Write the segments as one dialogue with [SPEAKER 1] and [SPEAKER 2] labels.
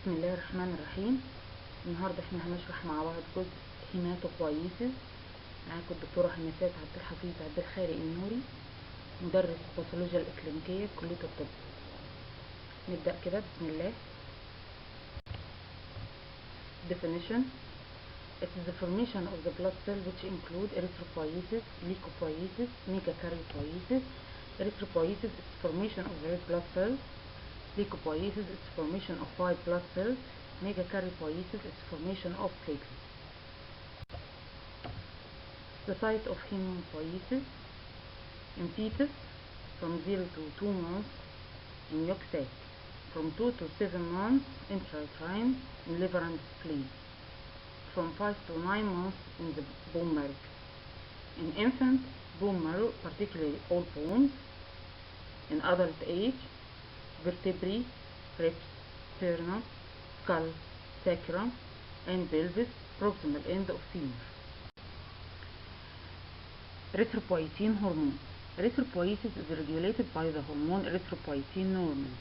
[SPEAKER 1] بسم الله الرحمن الرحيم. النهارده احنا هنشرح مع بعض جزء هيماتوبويسيس. معاكم الدكتوره هندسات عبد الحفيظ عبد الخالق النوري، مدرس الباثولوجيا الاكلينيكيه في كليه الطب. نبدا كده بسم الله. Definition: It is the formation of the blood cell which include erythropoiesis, leukopoiesis, megakaryopoiesis. Erythropoiesis is formation of the red blood cells. Leukopoiesis is formation of white blood cells. Megakaryopoiesis is formation of platelets. The site of hematopoiesis: in fetus from 0 to 2 months in yolk sac, from 2 to 7 months intrauterine in liver and spleen, from 5 to 9 months in the bone marrow. In infant, bone marrow, particularly all bones. In adult age, vertebrae, ribs, sternum, skull, sacrum, and pelvis, proximal end of femur. Erythropoietin hormone. Erythropoiesis is regulated by the hormone erythropoietin normally.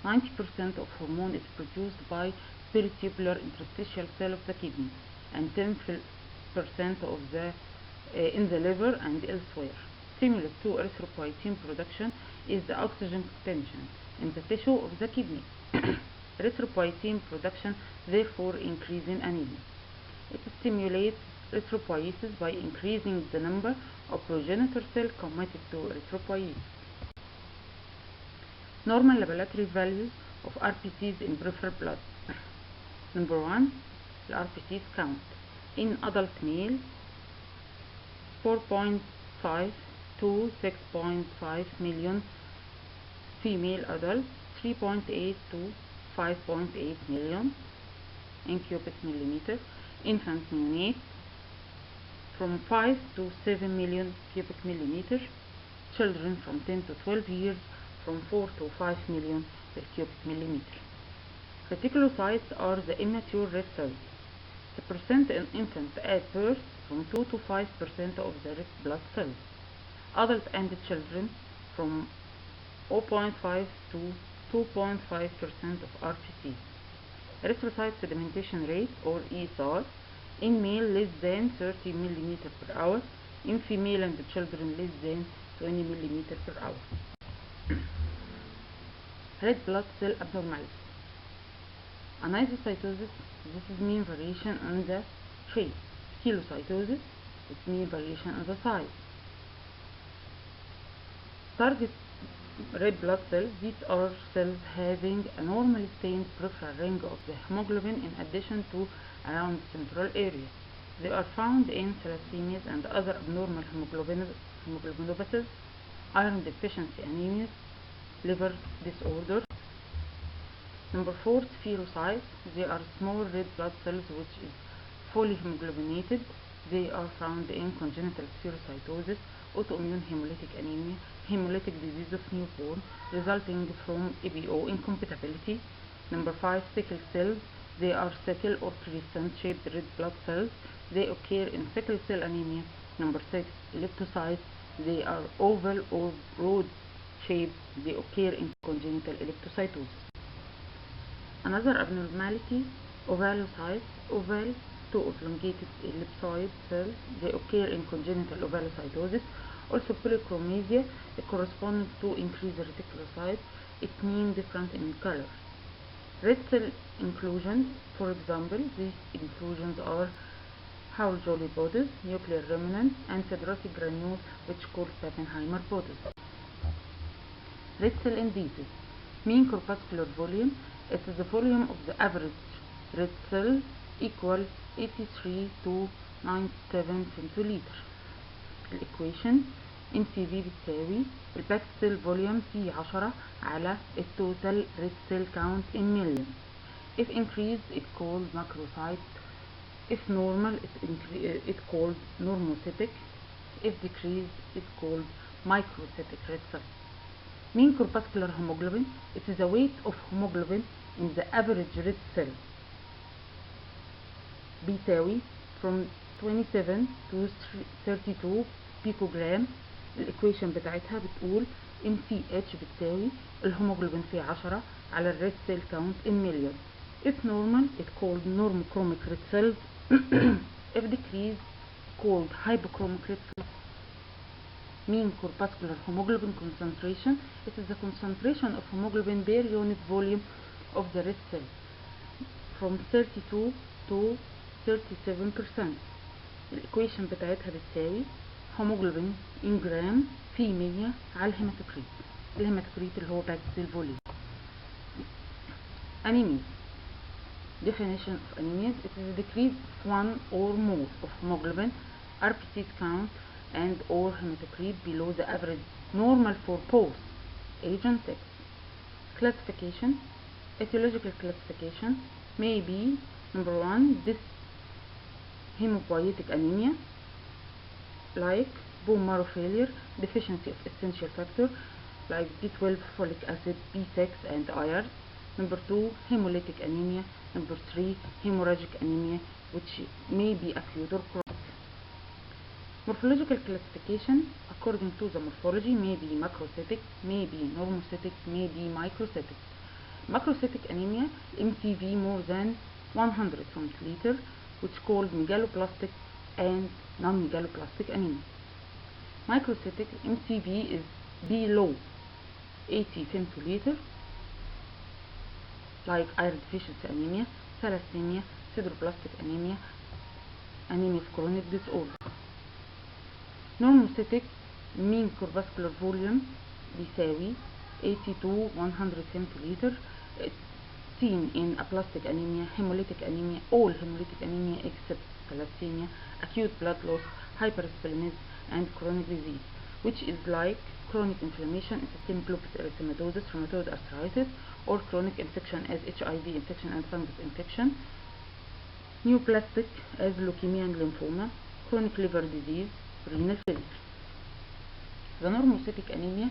[SPEAKER 1] 90% of hormone is produced by peritubular interstitial cell of the kidney, and 10% of the in the liver and elsewhere. Stimulus to erythropoietin production is the oxygen tension in the tissue of the kidney. Erythropoietin production therefore increases anemia. It stimulates erythropoiesis by increasing the number of progenitor cells committed to erythropoiesis. Normal laboratory values of RPCs in peripheral blood. Number 1, the RPCs count. In adult male, 4.5 to 6.5 million. Female adult, 3.8 to 5.8 million in cubic millimeter. Infant neonate, from 5 to 7 million cubic millimeter. Children from 10 to 12 years, from 4 to 5 million per cubic millimeter. Reticulocytes are the immature red cells. The percent in infant at birth, from 2 to 5% of the red blood cells. Adult and children, from 0.5 to 2.5% of RPCs. Erythrocyte sedimentation rate, or ESR, in male less than 30 mm per hour, in female and children less than 20 mm per hour. Red blood cell abnormality. Anisocytosis, this is mean variation in the shape. Kelocytosis, it's mean variation in the size. Target red blood cells, these are cells having a normally stained peripheral ring of the hemoglobin in addition to around the central area. They are found in thalassemias and other abnormal hemoglobinopathies, iron deficiency anemias, liver disorder. Number 4, spherocytes. They are small red blood cells which is fully hemoglobinated. They are found in congenital spherocytosis, autoimmune hemolytic anemia, hemolytic disease of newborn resulting from EBO incompatibility. Number 5, sickle cells. They are sickle or crescent shaped red blood cells. They occur in sickle cell anemia. Number 6, elliptocytes. They are oval or broad shaped. They occur in congenital elliptocytosis. Another abnormality, ovalocytes. Oval to elongated ellipsoid cells. They occur in congenital ovalocytosis. Also polychromasia, corresponding to increased reticulocytes. It means different in color. Red cell inclusions, for example, these inclusions are Howell-Jolly bodies, nuclear remnants, and siderotic granules, which called Pappenheimer bodies. Red cell indices. Mean corpuscular volume, it is the volume of the average red cell equal 83 to 97 centiliter. الإيكويشن MCV بتساوي الباك سيل فوليوم في 10 على التوتال ريد سيل كاونت in million. If increased, it called macrocyte. If normal, it called normocytic. If decreased, it called microcytic red cell. Mean corpuscular hemoglobin, it is the weight of hemoglobin in the average red cell. بيساوي from 27 to 32 بيكوجرام. الإيكويشن بتاعتها بتقول MCH بتساوي الهيموجلوبين في 10 على الريد سيل كاونت in million. If normal, it's called normochromic red cells. If decreased, called hypochromic red cells. Mean corpuscular hemoglobin concentration, it is the concentration of hemoglobin per unit volume of the red cell from 32 to 37%. الإيكويشن بتاعتها بتساوي hemoglobin in جرام في 100 على الهيماتوكريت اللي هو بعد الفوليوم. Anemia. Definition of anemia: it is a decrease of one or more of hemoglobin, RBC count, and or hematocrit below the average normal for both age and sex. Classification. Etiological classification may be: number 1, this Haematopoietic anemia, like bone marrow failure, deficiency of essential factor like B12, folic acid, B6, and iron. Number 2, hemolytic anemia. Number 3, hemorrhagic anemia, which may be acute or chronic. Morphological classification, according to the morphology, may be macrocytic, may be normocytic, may be microcytic. Macrocytic anemia, MCV more than 100 centiliter, which called megaloblastic and non-megaloblastic anemia. Microcytic MCV is below 80 femtoliter, like iron deficiency anemia, thalassemia, sideroblastic anemia, anemia of chronic disorder. Normocytic mean corpuscular volume بيساوي 80 to 100 femtoliter, seen in aplastic anemia, hemolytic anemia, all hemolytic anemia except thalassemia, acute blood loss, hypersplenism, and chronic disease, which is like chronic inflammation, systemic lupus erythematosus, rheumatoid arthritis, or chronic infection as HIV infection and fungus infection, neoplastic as leukemia and lymphoma, chronic liver disease, renal failure. The normocytic anemia,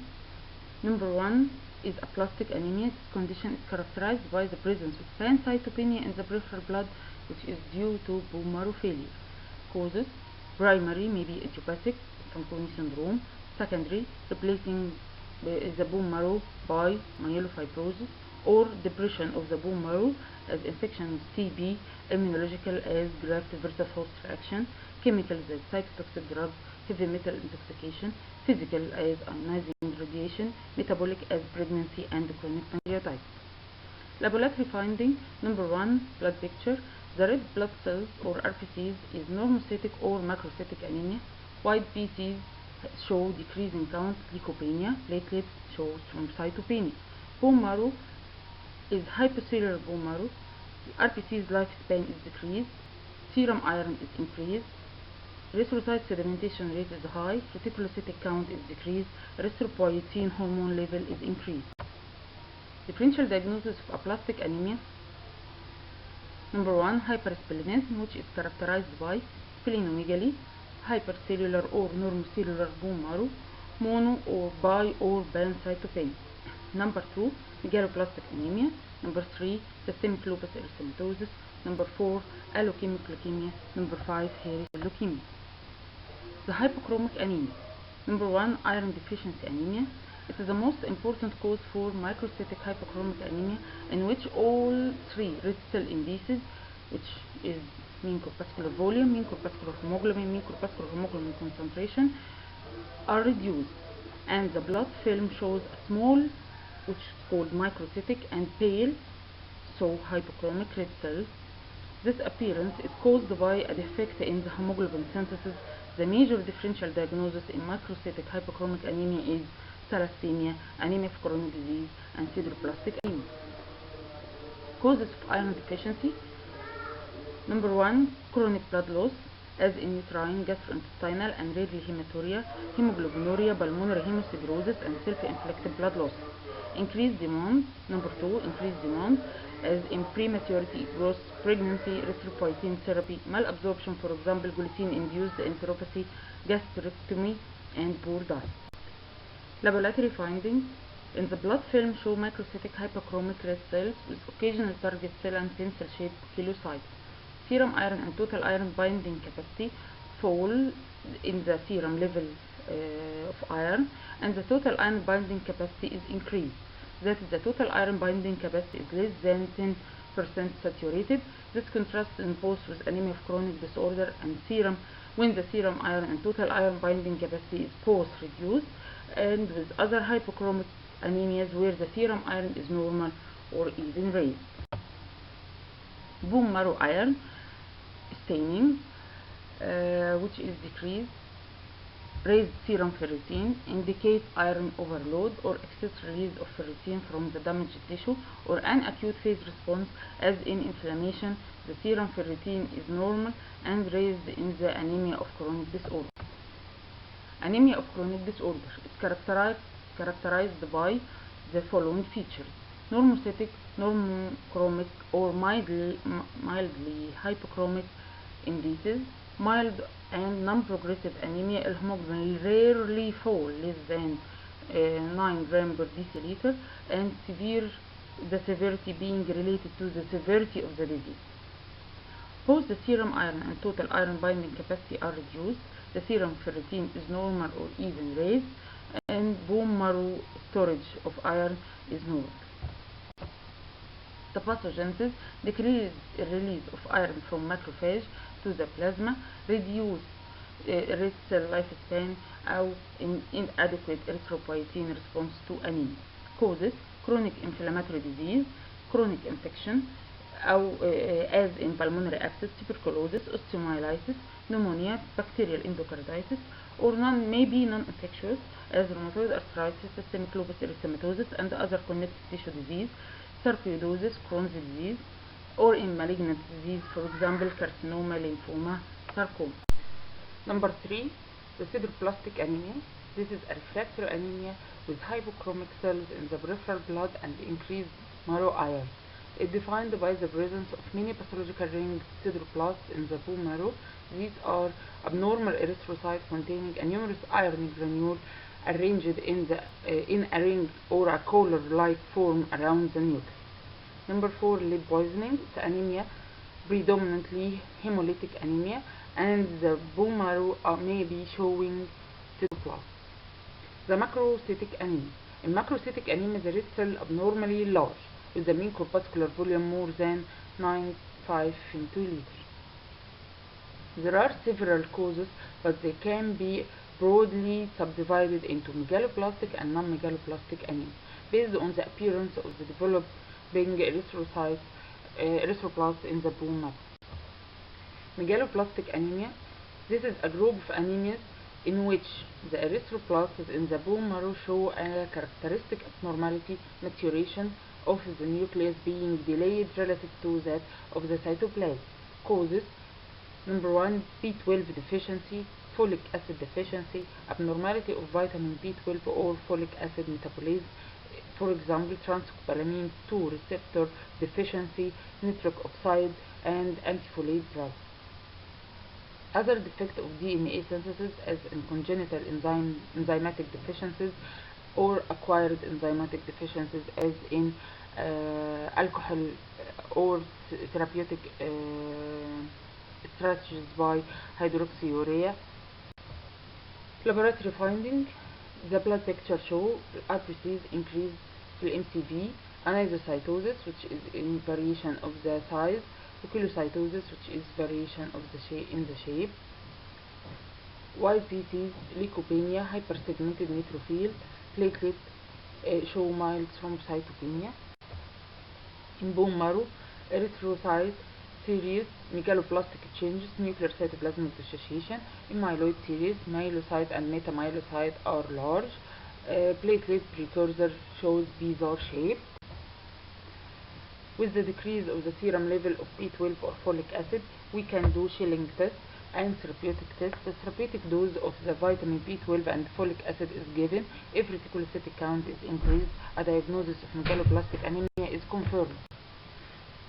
[SPEAKER 1] number 1, is aplastic anemia. This condition is characterized by the presence of pancytopenia in the peripheral blood, which is due to bone marrow failure. Causes: primary may be idiopathic, Fanconi syndrome; secondary, replacing the bone marrow by myelofibrosis or depression of the bone marrow as infection with TB; immunological as graft versus host reaction; chemicals as cytotoxic drugs; heavy metal intoxication; physical as ionizing radiation; metabolic as pregnancy and chronic pancreatitis. Laboratory finding: number 1, blood picture. The red blood cells or RBCs is normocytic or macrocytic anemia. White BCs show decreasing count, leukopenia. Platelets show thrombocytopenia. Bone marrow is hypocellular bone marrow. RBC's lifespan is decreased. Serum iron is increased. Erythrocyte sedimentation rate is high. Reticulocytic count is decreased. Erythropoietin hormone level is increased. Differential diagnosis of aplastic anemia: number 1, hypersplenism, which is characterized by splenomegaly, hypercellular or normocellular bone marrow, mono or bi or pancytopenia. Number 2, megaloblastic anemia. Number 3, systemic lupus erythematosus. Number 4, allochemic leukemia. Number 5, hairy cell leukemia. The hypochromic anemia: number 1, iron deficiency anemia. It is the most important cause for microcytic hypochromic anemia, in which all 3 red cell indices, which is mean corpuscular volume, mean corpuscular hemoglobin, mean corpuscular hemoglobin concentration, are reduced, and the blood film shows a small, which is called microcytic, and pale, so hypochromic red cells. This appearance is caused by a defect in the hemoglobin synthesis. The major differential diagnosis in microcytic hypochromic anemia is thalassemia, anemia of chronic disease, and sideroblastic anemia. Causes of iron deficiency: number 1, chronic blood loss, as in uterine, gastrointestinal, and rarely hematuria, hemoglobinuria, pulmonary hemosiderosis, and self-inflicted blood loss. Increased demand: number 2, increased demand, as in prematurity, growth, pregnancy, erythropoietin therapy, malabsorption, for example, glucine-induced enteropathy, gastrectomy, and poor diet. Laboratory findings: in the blood film show microcytic hypochromic red cells with occasional target cell and pencil-shaped kelocytes. Serum iron and total iron binding capacity fall in the serum level of iron, and the total iron binding capacity is increased. That is, the total iron binding capacity is less than 10 saturated. This contrasts in both with anemia of chronic disorder and serum, when the serum iron and total iron binding capacity is both reduced, and with other hypochromic anemias where the serum iron is normal or even raised. Bone marrow iron staining, which is decreased. Raised serum ferritin indicates iron overload or excess release of ferritin from the damaged tissue, or an acute phase response as in inflammation. The serum ferritin is normal and raised in the anemia of chronic disorder. Anemia of chronic disorder is characterized by the following features: normocytic, normochromic, or mildly hypochromic indices, mild and non-progressive anemia. Hemoglobin rarely fall less than 9 gram per deciliter, and the severity being related to the severity of the disease. Both the serum iron and total iron binding capacity are reduced. The serum ferritin is normal or even raised, and bone marrow storage of iron is normal. The pathogenesis: decrease release of iron from macrophage to the plasma, reduce red cell lifespan, or inadequate erythropoietin response to anemia. Causes: chronic inflammatory disease, chronic infection, as in pulmonary abscess, tuberculosis, osteomyelitis, pneumonia, bacterial endocarditis, or may be non-infectious, as rheumatoid arthritis, systemic lupus erythematosus, and other connective tissue disease, sarcoidosis, Crohn's disease, or in malignant disease, for example, carcinoma, lymphoma, sarcoma. Number 3, the sideroblastic anemia. This is a refractory anemia with hypochromic cells in the peripheral blood and increased marrow iron. It is defined by the presence of many pathological ring sideroblasts in the bone marrow. These are abnormal erythrocytes containing a numerous iron granule arranged in a ring or a collar-like form around the nucleus. Number 4, lead poisoning. It's anemia, predominantly hemolytic anemia, and the bone marrow may be showing sideroblasts. The macrocytic anemia. In macrocytic anemia, the red cell abnormally large, with the mean corpuscular volume more than 9.5 liters. There are several causes, but they can be broadly subdivided into megaloblastic and non-megaloblastic anemia, based on the appearance of the developing erythroblast in the bone marrow. Megaloblastic anemia. This is a group of anemias in which the erythroblasts in the bone marrow show a characteristic abnormality, maturation of the nucleus being delayed relative to that of the cytoplasm. Causes: number 1, B12 deficiency, folic acid deficiency, abnormality of vitamin B12 or folic acid metabolism, for example, transcobalamin 2 receptor deficiency, nitric oxide, and antifolate drugs. Other defects of DNA synthesis, as in congenital enzymatic deficiencies or acquired enzymatic deficiencies, as in alcohol or therapeutic strategies by hydroxyurea. Laboratory finding: the blood picture show RBCs increase MCV, anisocytosis, which is in variation of the size, reticulocytosis, which is variation of the shape, YPCs, leukopenia, hypersegmented neutrophil, platelet show mild thrombocytopenia. In bone marrow, erythrocyte series, megaloblastic changes, nuclear cytoplasmic dissociation. In myeloid series, myelocyte and metamyelocyte are large. Platelet precursor shows bizarre shape. With the decrease of the serum level of B12 or folic acid, we can do Schilling test and therapeutic test. The therapeutic dose of the vitamin B12 and folic acid is given. If reticulocytic count is increased, a diagnosis of megaloblastic anemia is confirmed.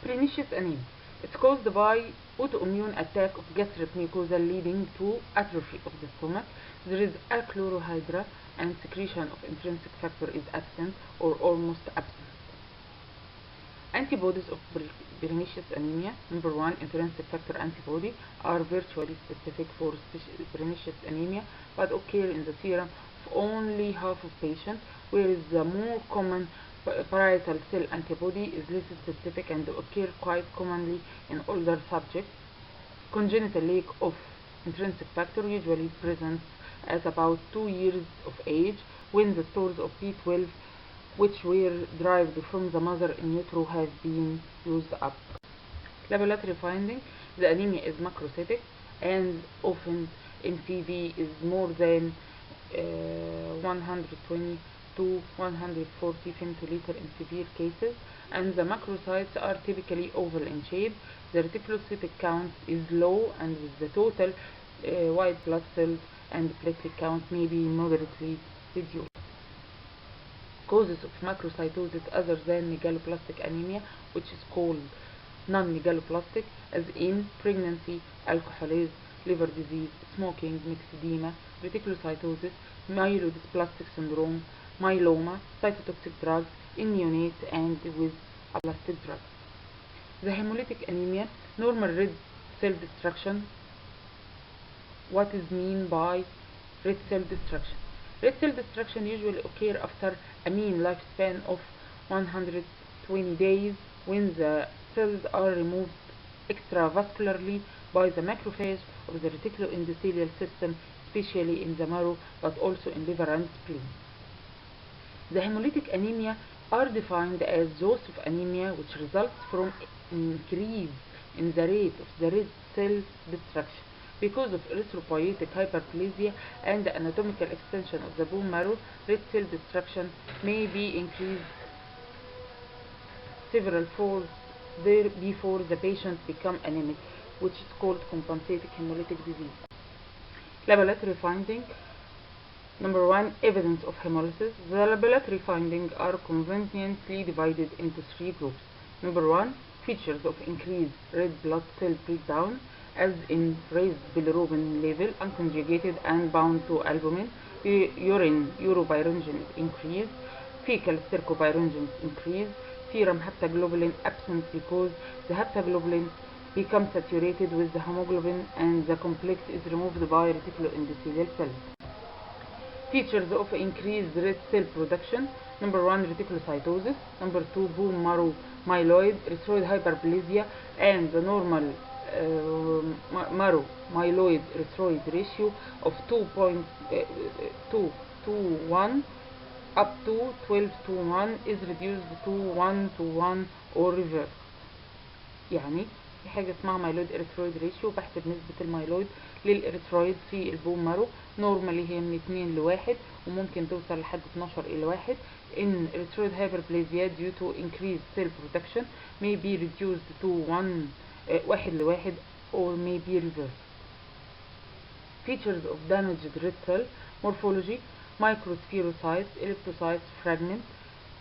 [SPEAKER 1] Pernicious anemia. It's caused by autoimmune attack of gastric mucosa leading to atrophy of the stomach. There is achlorohydra and secretion of intrinsic factor is absent or almost absent. Antibodies of pernicious anemia. Number 1, intrinsic factor antibody are virtually specific for pernicious anemia, but occur in the serum of only half of patients, whereas the more common Parietal cell antibody is less specific and occur quite commonly in older subjects. Congenital lack of intrinsic factor usually presents at about 2 years of age, when the stores of B12 which were derived from the mother in utero have been used up. Laboratory finding: the anemia is macrocytic and often MCV is more than 120 to 140 femtoliter in severe cases, and the macrocytes are typically oval in shape. The reticulocytic count is low, and with the total white blood cells and platelet count may be moderately reduced. Causes of macrocytosis other than megaloblastic anemia, which is called non-megaloblastic, as in pregnancy, alcoholism, liver disease, smoking, myxedema, reticulocytosis, myelodysplastic syndrome, myeloma, cytotoxic drugs in neonates, and with aplastic drugs. The hemolytic anemia: normal red cell destruction. What is meant by red cell destruction? Red cell destruction usually occurs after a mean lifespan of 120 days, when the cells are removed extravascularly by the macrophage of the reticuloendothelial system, especially in the marrow, but also in liver and spleen. The hemolytic anemia are defined as those of anemia which results from increase in the rate of the red cell destruction because of erythropoietic hyperplasia and the anatomical extension of the bone marrow. Red cell destruction may be increased several folds there before the patient become anemic, which is called compensated hemolytic disease. Laboratory finding: number 1, evidence of hemolysis. The laboratory findings are conveniently divided into 3 groups. Number 1, features of increased red blood cell breakdown, as in raised bilirubin level, unconjugated and bound to albumin. Urine urobilirubin is increased, fecal stercobilirubin is increased, serum haptoglobulin absent because the haptoglobulin becomes saturated with the hemoglobin and the complex is removed by reticuloendothelial cells. Features of increased red cell production: number 1, reticulocytosis, number 2, bone marrow myeloid, erythroid hyperplasia, and the normal marrow myeloid erythroid ratio of 2.2 to 1 up to 12 to 1 is reduced to 1 to 1 or reversed. يعني في حاجة اسمها مايلويد إريثرويد ريشيو، بحسب نسبة المايلويد للإريثرويد في البون مارو. نورمالي هي من 2 ل1 وممكن توصل لحد 12 إلى 1. In erythroid hyperplasia, due to increased cell production, may be reduced to 1 ل1 or may be reversed. Features of damaged red cell: morphology: microspherocytes, elliptocytes, fragment.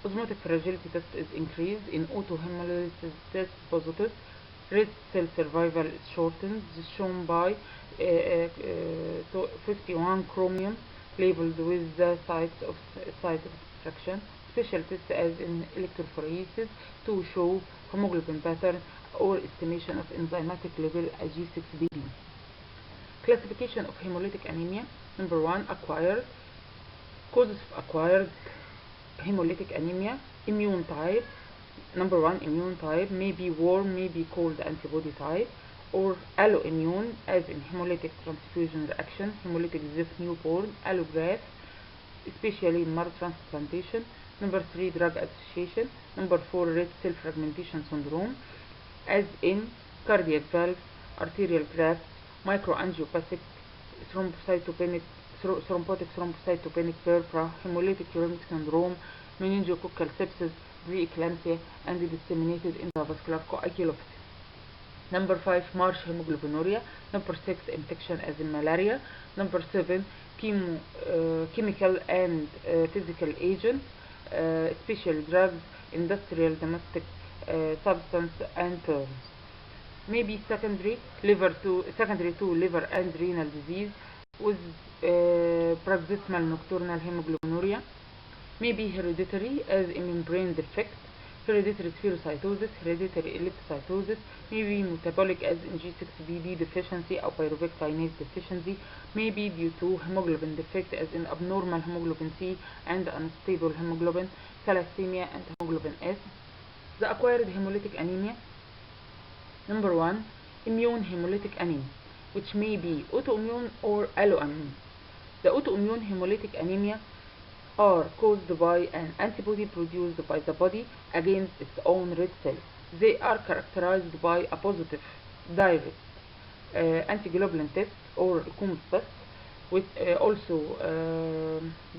[SPEAKER 1] Osmotic fragility test is increased. In autohemolysis test positive, red cell survival is shortened, is shown by 51 chromium labeled with the site of extraction. Special tests as in electrophoresis to show hemoglobin pattern or estimation of enzymatic level at G6PD. Classification of hemolytic anemia: number 1, acquired. Causes of acquired hemolytic anemia: immune type. Number 1, immune type may be warm, may be cold antibody type, or alloimmune, as in hemolytic transfusion reaction, hemolytic ZIF newborn, allograft, especially in marrow transplantation. Number 3, drug association. Number 4, red cell fragmentation syndrome, as in cardiac valves, arterial grafts, microangiopathic thrombotic thrombocytopenic purpura, hemolytic uremic syndrome, meningococcal sepsis, preeclampsia, and disseminated intravascular coagulopathy. Number 5, marsh hemoglobinuria. Number 6, infection as in malaria. Number 7, chemical and physical agents, special drugs, industrial domestic substance, and terms. Maybe secondary to liver and renal disease with paroxysmal nocturnal hemoglobinuria. May be hereditary, as in membrane defect, hereditary spherocytosis, hereditary elliptocytosis. May be metabolic, as in G6PD deficiency or pyruvate kinase deficiency. May be due to hemoglobin defect, as in abnormal hemoglobin C and unstable hemoglobin. thalassemia, and hemoglobin S. The acquired hemolytic anemia. Number 1, immune hemolytic anemia, which may be autoimmune or alloimmune. The autoimmune hemolytic anemia are caused by an antibody produced by the body against its own red cells. They are characterized by a positive direct antiglobulin test or Coombs test. With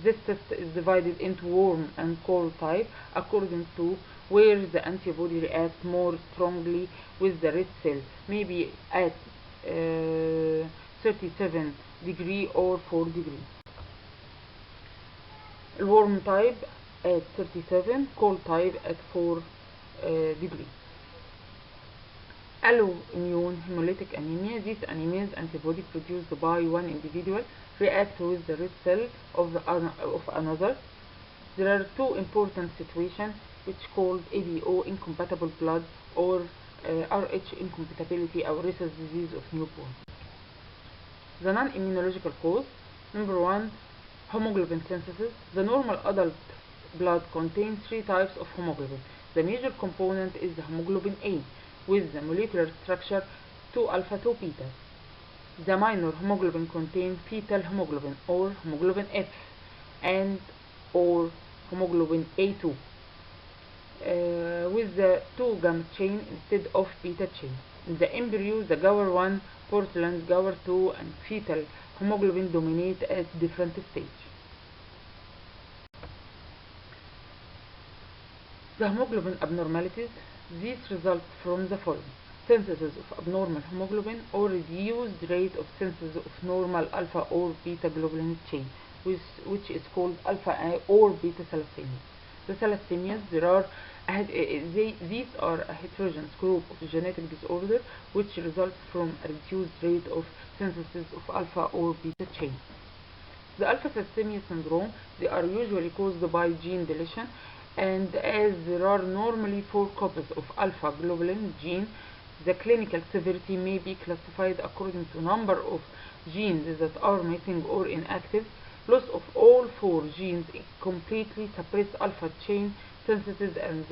[SPEAKER 1] this test is divided into warm and cold type according to where the antibody reacts more strongly with the red cell, maybe at 37 degree or 4 degree. Warm type at 37, cold type at 4 degree. Alloimmune hemolytic anemia. These anemias, antibody produced by one individual, react with the red cell of another. There are two important situations which called ABO, incompatible blood, or RH incompatibility or rhesus disease of newborn. The non-immunological cause. Number 1, hemoglobin synthesis. The normal adult blood contains 3 types of hemoglobin. The major component is the hemoglobin A, with the molecular structure 2-alpha 2-beta. The minor hemoglobin contains fetal hemoglobin or hemoglobin F and or hemoglobin A2 with the 2 gamma chain instead of beta chain. In the embryo, the GAWR1, Portland, GAWR2 and fetal hemoglobin dominate at different stages. The hemoglobin abnormalities. These result from the following: synthesis of abnormal hemoglobin or reduced rate of synthesis of normal alpha or beta globulin chain, which is called alpha or beta thalassemia. The thalassemias, these are a heterogeneous group of genetic disorder which results from a reduced rate of synthesis of alpha or beta chain. The alpha thalassemia syndrome, they are usually caused by gene deletion, and as there are normally 4 copies of alpha globulin gene, the clinical severity may be classified according to number of genes that are missing or inactive. Loss of all 4 genes completely suppress alpha chain synthesis, and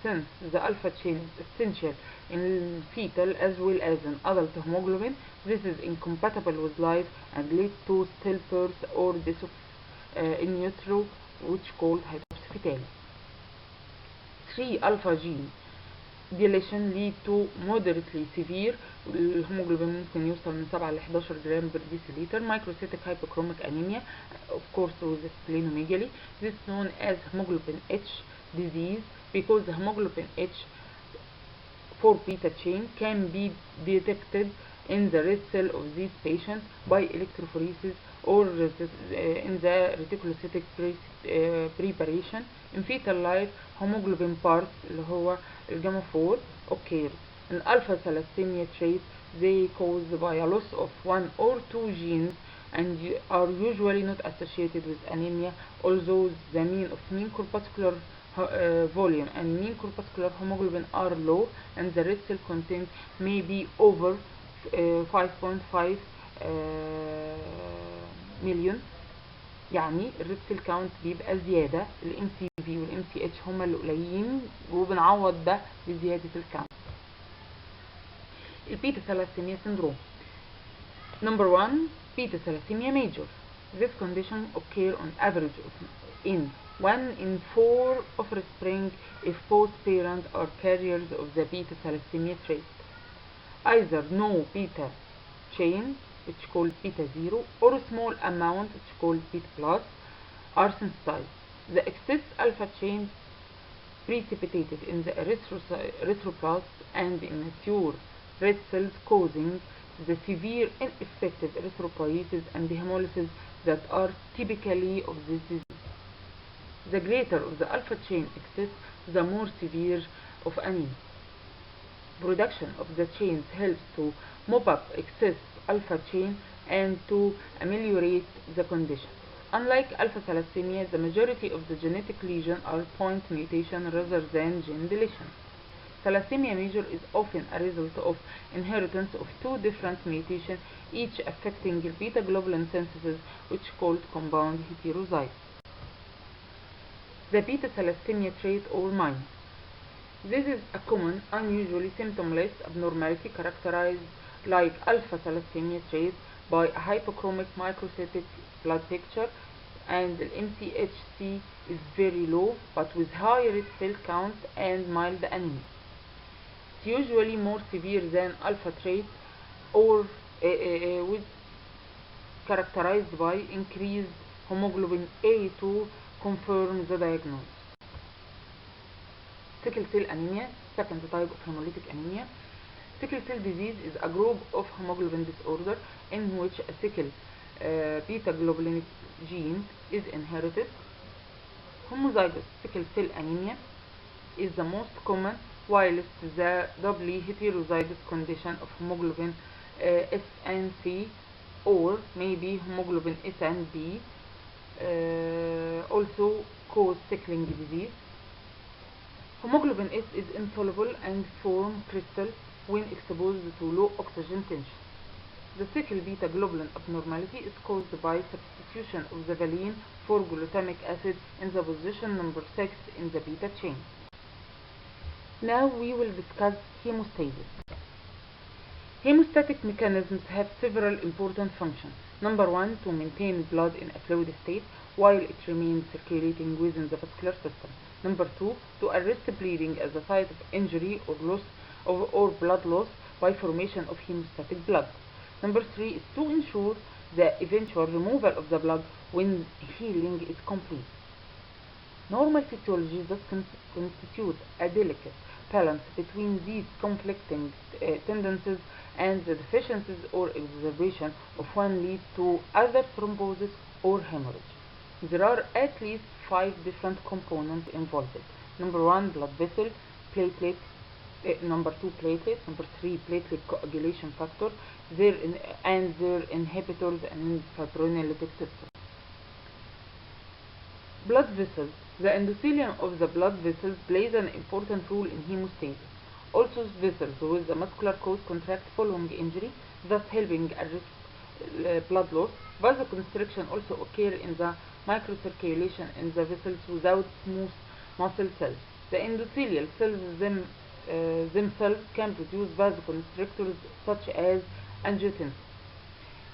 [SPEAKER 1] since the alpha chain is essential in fetal as well as in adult hemoglobin, this is incompatible with life and leads to stillbirth or death in utero, which called haematopoiesis fetalis. 3 alpha gene deletion lead to moderately severe. الهيموجلوبين ممكن يوصل من 7 ل 11 جرام per deciliter. Microcytic hypochromic anemia, of course with splenomegaly. This is known as hemoglobin H disease because the hemoglobin H 4 beta chain can be detected in the red cell of these patients by electrophoresis or in the reticulocytic preparation. In fetal life, hemoglobin parts اللي هو الجاما 4 occurs. In alpha thalassemia traits, they caused by a loss of 1 or 2 genes and are usually not associated with anemia, although the mean corpuscular volume and mean corpuscular hemoglobin are low, and the red cell content may be over 5.5 مليون. يعني الريد سيل كاونت بيبقى زيادة، الام سي في والام سي اتش هما اللي قليلين وبنعوض ده بزيادة الكاونت. البيتا ثالاسيميا syndrome. Number 1, beta thalassemia major. This condition occurs on average in 1 in 4 offspring if both parents are carriers of the beta thalassemia trait. Either no beta chain, which is called beta 0, or a small amount, which is called beta plus, are sensitized. The excess alpha chain precipitated in the erythroblast and immature red cells, causing the severe ineffective erythropoiesis and hemolysis that are typically of this disease. The greater of the alpha chain excess, the more severe of anemia. Production of the chains helps to mop up excess alpha chain and to ameliorate the condition. Unlike alpha thalassemia, the majority of the genetic lesions are point mutation rather than gene deletion. Thalassemia major is often a result of inheritance of 2 different mutations, each affecting beta globulin synthesis, which is called compound heterozygote. the beta thalassemia trait or minor. This is a common, unusually symptomless abnormality characterized like alpha thalassemia trait by a hypochromic microcytic blood picture, and the MCHC is very low but with high red cell count and mild anemia. It's usually more severe than alpha trait or with characterized by increased hemoglobin A to confirm the diagnosis. Sickle cell anemia, second type of hemolytic anemia. Sickle cell disease is a group of hemoglobin disorder in which a sickle beta globulin gene is inherited. Homozygous sickle cell anemia is the most common, whilst the doubly heterozygous condition of hemoglobin S and C, or maybe hemoglobin S and B, also cause sickling disease. Hemoglobin S is insoluble and form crystal when exposed to low oxygen tension. The sickle beta globulin abnormality is caused by substitution of the valine for glutamic acid in the position number 6 in the beta chain. Now we will discuss hemostasis. Hemostatic mechanisms have several important functions. Number 1, to maintain blood in a fluid state while it remains circulating within the vascular system. Number 2, to arrest bleeding at the site of injury or blood loss by formation of hemostatic blood. Number 3 is to ensure the eventual removal of the blood when healing is complete. Normal physiology thus constitutes a delicate balance between these conflicting tendencies, and the deficiencies or exacerbation of one leads to either thrombosis or hemorrhage. There are at least 5 different components involved. Number 1, blood vessel, platelet, number 2, platelet, number 3, platelet coagulation factor, and their inhibitors and fibrinolytic system. Blood vessels. The endothelium of the blood vessels plays an important role in hemostasis. Also, vessels with a muscular cause contract following injury, thus helping arrest blood loss. Vasoconstriction also occurs in the microcirculation in the vessels without smooth muscle cells. The endothelial cells themselves can produce vasoconstrictors such as angiotensin.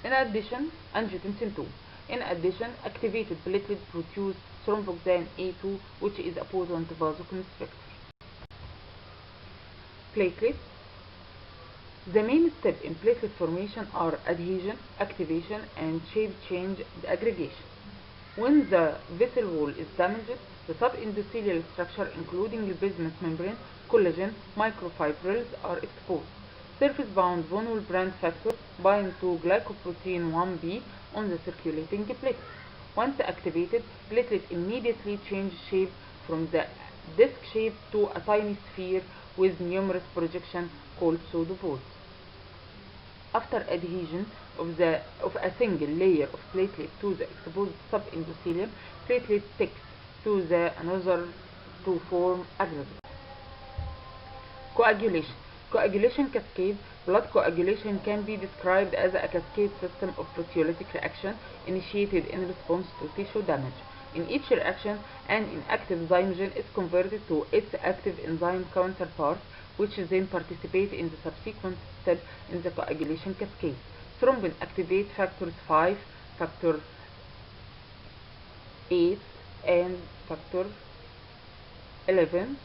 [SPEAKER 1] In addition, angiotensin 2. In addition, activated platelets produce thromboxane A2, which is a potent vasoconstrictor. Platelets. The main step in platelet formation are adhesion, activation, and shape change and aggregation. When the vessel wall is damaged, the subendothelial structure, including the basement membrane, collagen, microfibrils, are exposed. Surface-bound von Willebrand factor bind to glycoprotein 1b on the circulating platelet. Once activated, platelets immediately change shape from the disc shape to a tiny sphere with numerous projections called pseudopods. After adhesion of a single layer of platelet to the exposed subendothelium, platelet sticks to another to form aggregate. Coagulation. Coagulation cascade. Blood coagulation can be described as a cascade system of proteolytic reaction initiated in response to tissue damage. In each reaction, an inactive zymogen is converted to its active enzyme counterpart, which then participate in the subsequent step in the coagulation cascade. Thrombin activate factors 5, factor 8, and factor 11,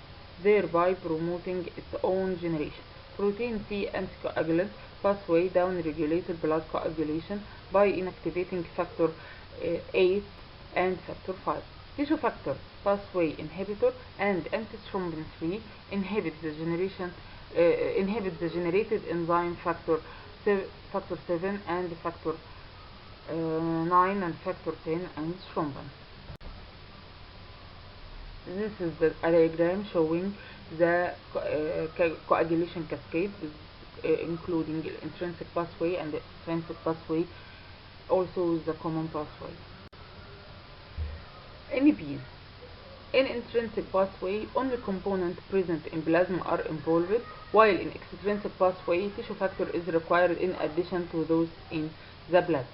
[SPEAKER 1] thereby promoting its own generation. Protein C anticoagulant pathway down-regulated blood coagulation by inactivating factor 8 and factor 5. Tissue factor pathway inhibitor and antithrombin 3 inhibit the generated enzyme factor 7 and factor 9 and factor 10 and thrombin. This is the diagram showing the coagulation cascade, including the intrinsic pathway and the extrinsic pathway, also the common pathway. NBs. In intrinsic pathway, only components present in plasma are involved, while in extrinsic pathway, tissue factor is required in addition to those in the blood.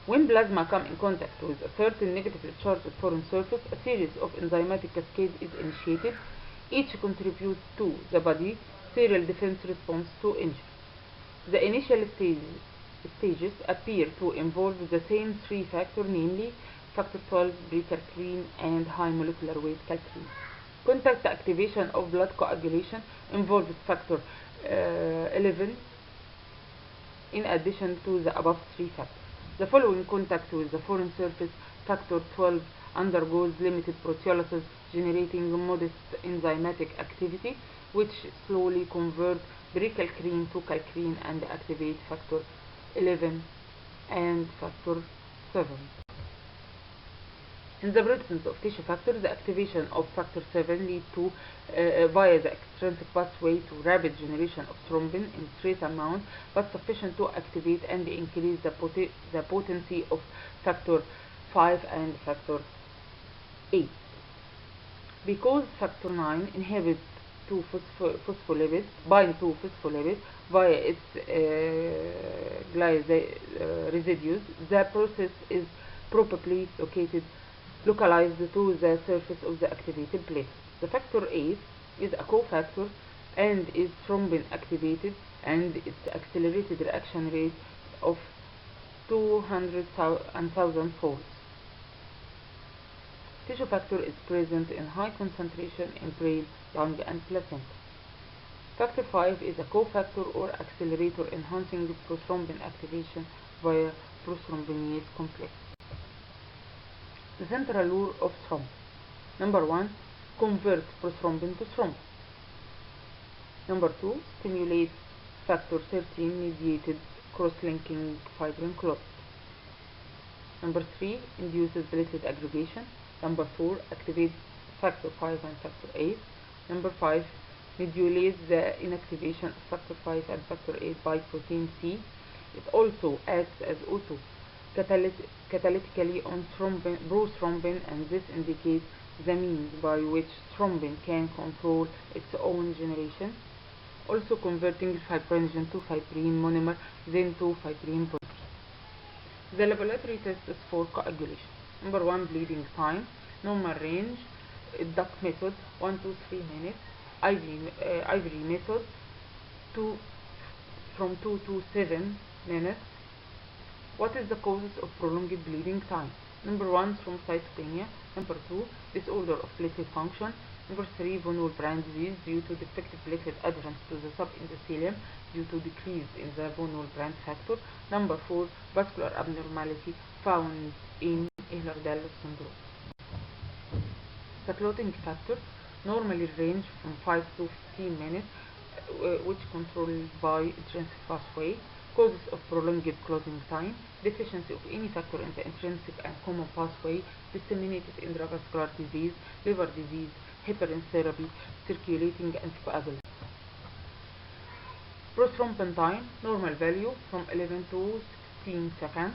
[SPEAKER 1] When plasma come in contact with a certain negatively charged foreign surface, a series of enzymatic cascades is initiated. Each contributes to the body serial defense response to injury. The initial stages appear to involve the same three factors, namely factor 12, precalcrin, and high molecular weight calcrin. Contact activation of blood coagulation involves factor 11 in addition to the above three factors. The following contact with the foreign surface, factor 12 undergoes limited proteolysis, generating modest enzymatic activity, which slowly converts precalcrin to calcrin and activate factor 11 and factor 7. In the presence of tissue factors, the activation of factor 7 leads to, via the extrinsic pathway, to rapid generation of thrombin in trace amount, but sufficient to activate and increase the potency of factor 5 and factor 8. Because factor 9 inhibits phospholipids, bind to phospholipids via its residues, the process is probably localized to the surface of the activated plate. The factor 8 is a cofactor and is thrombin activated, and its accelerated reaction rate of 200,000 folds. Tissue factor is present in high concentration in brain, lung, and placenta. Factor 5 is a cofactor or accelerator enhancing prothrombin activation via prothrombinase complex. The central rule of thrombin. Number 1. Convert prothrombin to thrombin. Number 2. Stimulate factor 13 mediated cross-linking fibrin clot. Number 3. Induces platelet aggregation. Number 4. Activates factor 5 and factor 8. Number 5. Modulates the inactivation of factor 5 and factor 8 by protein C. It also acts as auto catalytically on prothrombin, and this indicates the means by which thrombin can control its own generation, also converting fibrinogen to fibrin monomer, then to fibrin polymer. The laboratory tests for coagulation. Number 1. Bleeding time. Normal range. Duck method 1 to 3 minutes. Ivory method from 2 to 7 minutes. What is the causes of prolonged bleeding time? Number 1. Thrombocytopenia. Number 2. Disorder of platelet function. Number 3. Von Willebrand disease due to defective platelet adherence to the subendothelium due to decrease in the von Willebrand factor. Number 4. Vascular abnormality found in Ehlers-Danlos syndrome. The clotting factor normally range from 5 to 15 minutes, which controlled by intrinsic pathway. Causes of prolonged clotting time: deficiency of any factor in the intrinsic and common pathway, disseminated intravascular disease, liver disease, heparin therapy, circulating anticoagulants. Prothrombin time, normal value from 11 to 16 seconds.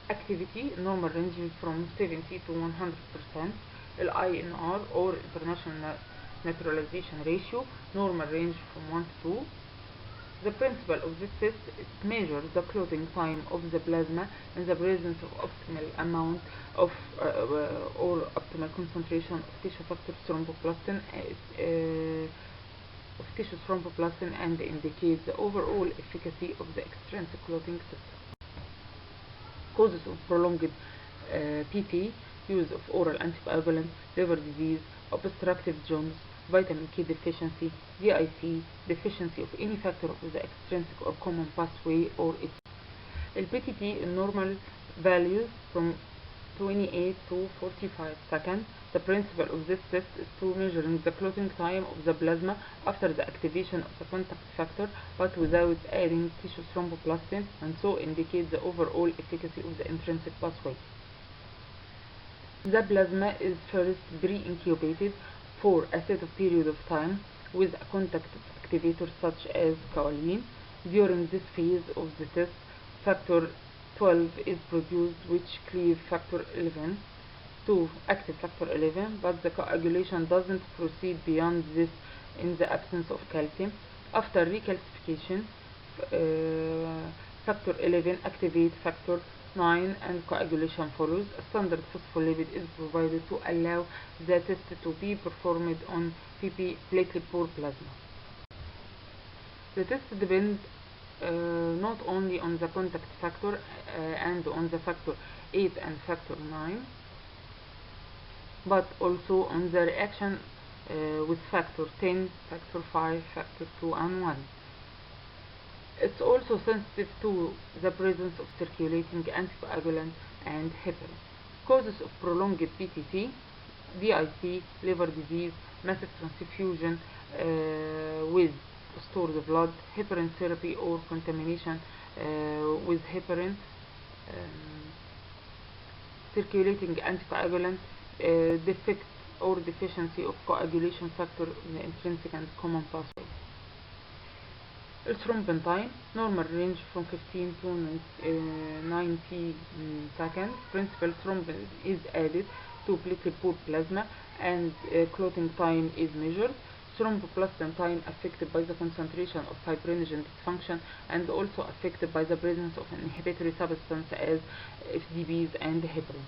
[SPEAKER 1] Activity, normal ranging from 70 to 100%. INR or international naturalization ratio, normal range from 1 to 2. The principle of this test is to measure the clotting time of the plasma in the presence of optimal amount of or optimal concentration of tissue factor thromboplastin and indicate the overall efficacy of the extrinsic clotting system. Causes of prolonged PT: use of oral anticoagulant, liver disease, obstructive jaundice, vitamin K deficiency, DIC, deficiency of any factor of the extrinsic or common pathway, or its. PTT in normal values from 28 to 45 seconds. The principle of this test is to measuring the clotting time of the plasma after the activation of the contact factor, but without adding tissue thromboplastin, and so indicate the overall efficacy of the intrinsic pathway. The plasma is first pre-incubated for a set of period of time with a contact activator such as kaolin. During this phase of the test, factor 12 is produced, which cleave factor 11 to active factor 11, but the coagulation doesn't proceed beyond this in the absence of calcium. After recalcification, factor 11 activates factor 9 and coagulation follows. A standard phospholipid is provided to allow the test to be performed on PP platelet-poor plasma. The test depends not only on the contact factor and on the factor 8 and factor 9, but also on the reaction with factor 10, factor 5, factor 2 and 1. It's also sensitive to the presence of circulating anticoagulant and heparin. Causes of prolonged PTC: DIC, liver disease, massive transfusion with stored blood, heparin therapy or contamination with heparin, circulating anticoagulant, defect or deficiency of coagulation factor in the intrinsic and common pathway. Thrombin time: normal range from 15 to 90 seconds. Principal thrombin is added to platelet-poor plasma and clotting time is measured. Thromboplastin time affected by the concentration of fibrinogen dysfunction and also affected by the presence of inhibitory substance as FDBs and heparin.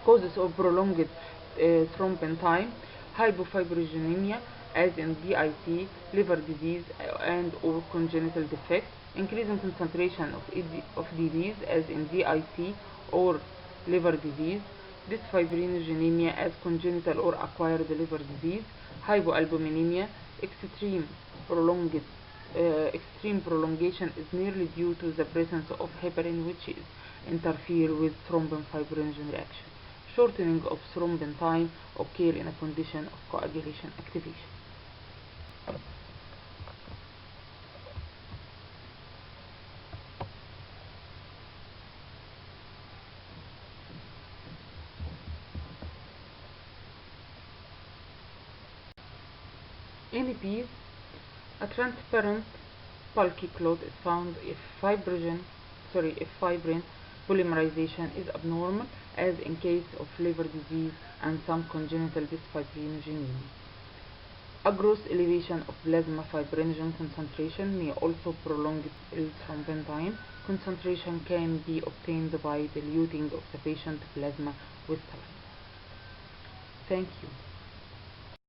[SPEAKER 1] Causes of prolonged thrombin time: hypofibrinogenemia as in DIC, liver disease and or congenital defect, increasing concentration of DBs as in DIC or liver disease, dysfibrinogenemia as congenital or acquired liver disease, hypoalbuminemia. Extreme prolongation is nearly due to the presence of heparin, which is interfere with thrombin fibrinogen reaction. Shortening of thrombin time occur in a condition of coagulation activation. NPs: a transparent bulky clot is found if fibrin polymerization is abnormal, as in case of liver disease and some congenital dysfibrinogenemia. A gross elevation of plasma fibrinogen concentration may also prolong thrombin time. Concentration can be obtained by diluting of the patient plasma with saline. Thank you.